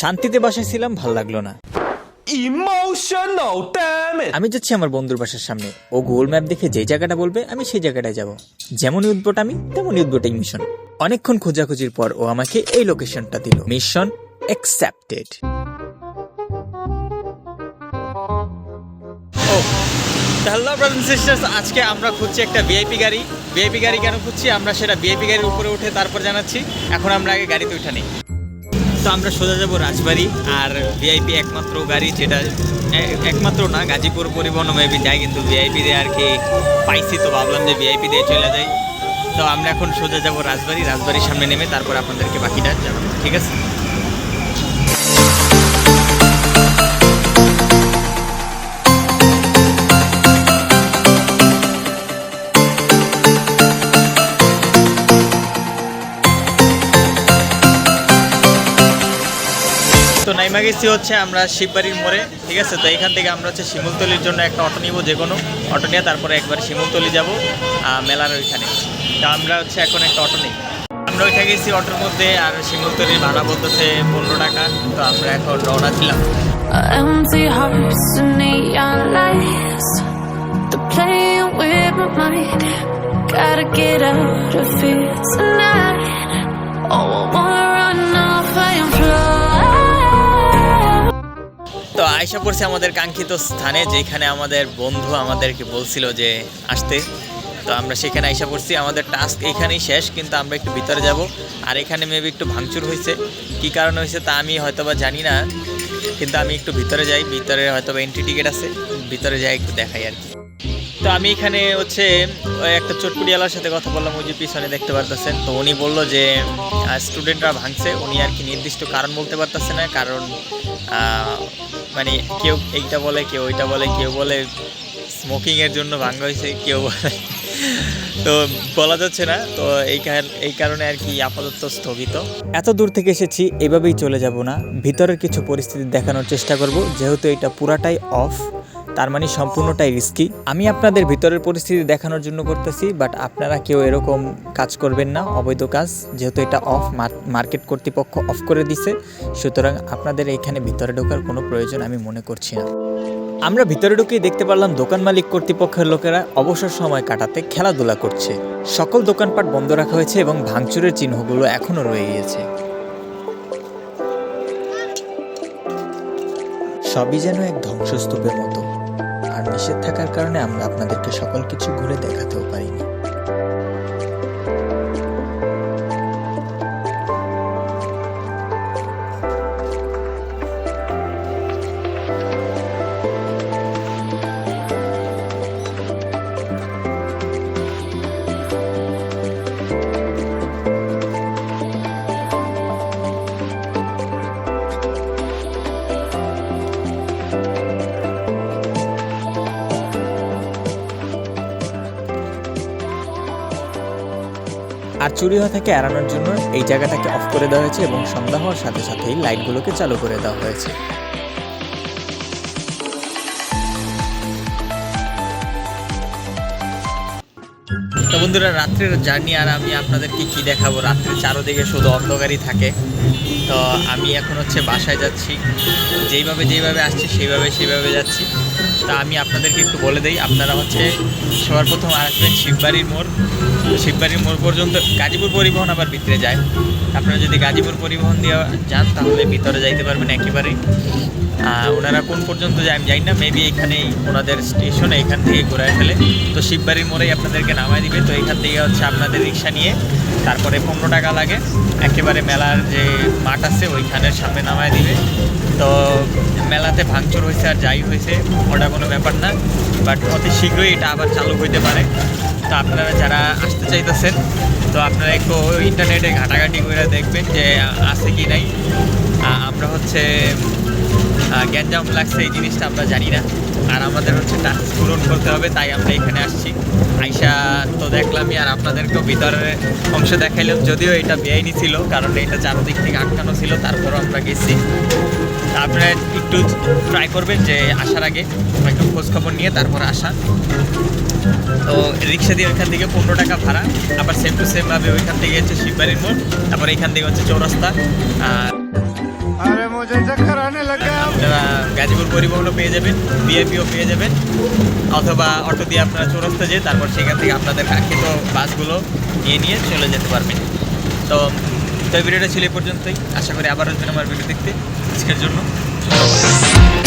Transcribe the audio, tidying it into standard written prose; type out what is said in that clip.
শান্তিতে বাসায় ছিলাম, ভাল লাগলো না। Emotional damage. আমি যাচ্ছি আমার বন্ধুর বাসার সামনে। ও গুগল ম্যাপ দেখে যে জায়গাটা বলবে আমি সেই জায়গাটায় যাব। যেমনই উদ্ভট আমি তেমনই উদ্ভট এই মিশন। অনেকক্ষণ খোঁজাখুঁজির পর ও আমাকে এই লোকেশনটা দিল। Mission accepted. Hello brothers and sisters, আজকে আমরা খুঁজছি একটা ভিআইপি গাড়ি। ভিআইপি গাড়ি কেন খুঁজছি আমরা সেটা ভিআইপি গাড়ির উপরে উঠে তারপর জানাচ্ছি। এখন আমরা আগে গাড়িতে উঠে নিই। তো আমরা সোজা যাবো রাজবাড়ি। আর ভিআইপি একমাত্র গাড়ি যেটা, একমাত্র না, গাজীপুর পরিবহন মেবি যায়, কিন্তু ভিআইপি দিয়ে আর কি পাইছি, তো ভাবলাম যে ভিআইপি দিয়ে চলে যাই। তো আমরা এখন সোজা যাবো রাজবাড়ি। রাজবাড়ির সামনে নেমে তারপর আপনাদেরকে বাকিটা জানাবো, ঠিক আছে? তো নাইমা গেছি হচ্ছে আমরা শিববাড়ির মোড়ে, ঠিক আছে? তো এখান থেকে আমরা হচ্ছে শিমুলতলির জন্য একটা অটো নিব, যে কোনো অটো নিয়ে তারপরে একবার শিমুলতলি যাব মেলার ওইখানে। তো আমরা হচ্ছে এখন একটা অটো নিই। আমরা ওইটা গেছি অটোর মধ্যে, আর শিমুলতলির ভাড়া বলতেছে 15 টাকা। তো আমরা এখন রওনা দিলাম। Empty hearts and neon lights, they're playing with my mind. Gotta get out of here tonight. Oh, I wanna run off and fly. তো আয়শা পড়ছে আমাদের কাঙ্ক্ষিত স্থানে, যেখানে আমাদের বন্ধু আমাদেরকে বলছিল যে আসতে। তো আমরা সেখানে আয়শা পড়ছি। আমাদের টাস্ক এখানেই শেষ, কিন্তু আমরা একটু ভিতরে যাব। আর এখানে মেবি একটু ভাঙচুর হয়েছে, কী কারণে হয়েছে তা আমি হয়তোবা জানি না, কিন্তু আমি একটু ভিতরে যাই। ভিতরে হয়তোবা এন্ট্রি টিকিট আছে, ভিতরে যাই একটু দেখাই আর কি। তো আমি এখানে হচ্ছে ওই একটা চটপুরিওয়ালার সাথে কথা বললাম, ওই যে পিছনে দেখতে পারতেছেন। তো উনি বললো যে স্টুডেন্টরা ভাঙছে। উনি আর কি নির্দিষ্ট কারণ বলতে পারতেছে না, কারণ মানে কেউ এইটা বলে, কেউ ওইটা বলে, কেউ বলে স্মোকিংয়ের জন্য ভাঙা হয়েছে, কেউ বলে তো বলা যাচ্ছে না। তো এই কারণে আর কি আপাতত স্থগিত। এত দূর থেকে এসেছি, এভাবেই চলে যাব না, ভিতরের কিছু পরিস্থিতি দেখানোর চেষ্টা করব। যেহেতু এটা পুরাটাই অফ, তার মানে সম্পূর্ণটাই রিস্কি। আমি আপনাদের ভিতরের পরিস্থিতি দেখানোর জন্য করতেছি, বাট আপনারা কেউ এরকম কাজ করবেন না, অবৈধ কাজ। যেহেতু এটা অফ, মার্কেট কর্তৃপক্ষ অফ করে দিছে, সুতরাং আপনাদের এখানে ভিতরে ঢোকার কোনো প্রয়োজন আমি মনে করছি না। আমরা ভিতরে ঢুকেই দেখতে পারলাম দোকান মালিক কর্তৃপক্ষের লোকেরা অবসর সময় কাটাতে খেলাধুলা করছে। সকল দোকানপাট বন্ধ রাখা হয়েছে এবং ভাঙচুরের চিহ্নগুলো এখনও রয়ে গিয়েছে। সবই যেন এক ধ্বংসস্তূপের মতো। আর নিষেধ থাকার কারণে আমরা আপনাদেরকে সকল কিছু ঘুরে দেখাতেও পারিনি। আর চুরি হওয়া থেকে এড়ানোর জন্য এই জায়গাটাকে অফ করে দেওয়া হয়েছে এবং সন্ধ্যা হওয়ার সাথে সাথেই লাইটগুলোকে চালু করে দেওয়া হয়েছে। তো বন্ধুরা, রাত্রের জার্নি আর আমি আপনাদেরকে কি দেখাবো। রাত্রে চারোদিকে শুধু অন্ধকারই থাকে। তো আমি এখন হচ্ছে বাসায় যাচ্ছি, যেইভাবে আসছি সেইভাবে যাচ্ছি। তা আমি আপনাদেরকে একটু বলে দেই, আপনারা হচ্ছে সবার প্রথম আসবেন শিববাড়ির মোড়। শিববাড়ির মোড় পর্যন্ত গাজীপুর পরিবহন আবার ভিতরে যায়। আপনারা যদি গাজীপুর পরিবহন দিয়ে যান তাহলে ভিতরে যাইতে পারবেন একেবারেই। ওনারা কোন পর্যন্ত যায় আমি জানি না, মেবি এখানেই ওনাদের স্টেশনে, এখান থেকে ঘুরায় ফেলে। তো শিববাড়ির মোড়েই আপনাদেরকে নামায় দিবে। তো এখান থেকে হচ্ছে আপনাদের রিক্সা নিয়ে তারপরে 15 টাকা লাগে, একেবারে মেলার যে মাঠ আছে ওইখানের সামনে নামায় দিবে। তো মেলাতে ভাঙচুর হয়েছে আর যাই হয়েছে ওটা কোনো ব্যাপার না, বাট অতি শীঘ্রই এটা আবার চালু হইতে পারে। তো আপনারা যারা আসতে চাইতেছেন, তো আপনারা একটু ইন্টারনেটে ঘাটাঘাটি করে দেখবেন যে আছে কি নাই। আমরা হচ্ছে গ্যাঞ্জাম লাগছে এই জিনিসটা আমরা জানি না, আর আমাদের হচ্ছে টাস্ক পূরণ করতে হবে, তাই আমরা এখানে আসছি। আইসা তো দেখলামই, আর আপনাদেরকেও ভিতরের অংশ দেখাইলাম। যদিও এটা বেআইনি ছিল, কারণ এটা চারদিক থেকে আটকানো ছিল, তারপরও আমরা গেছি। আপনারা একটু ট্রাই করবেন যে আসার আগে একটু খোঁজখবর নিয়ে তারপর আসা। তো রিক্সা দিয়ে ওইখান থেকে 15 টাকা ভাড়া, আবার সেম টু সেমভাবে ওইখান থেকে হচ্ছে শিববাড়ির মোড়, তারপর এইখান থেকে হচ্ছে চৌরাস্তা। আপনারা গাজীপুর পরিবহনও পেয়ে যাবেন, ভিআইপিও পেয়ে যাবেন, অথবা অটো দিয়ে আপনারা চৌরাস্তা যেয়ে তারপর সেখান থেকে আপনাদের কাঙ্ক্ষিত বাসগুলো নিয়ে চলে যেতে পারবেন। তো ভিডিওটা ছিল এই পর্যন্তই। আশা করি আবার আসবেন আমার ভিডিও দেখতে। আজকের জন্য ধন্যবাদ।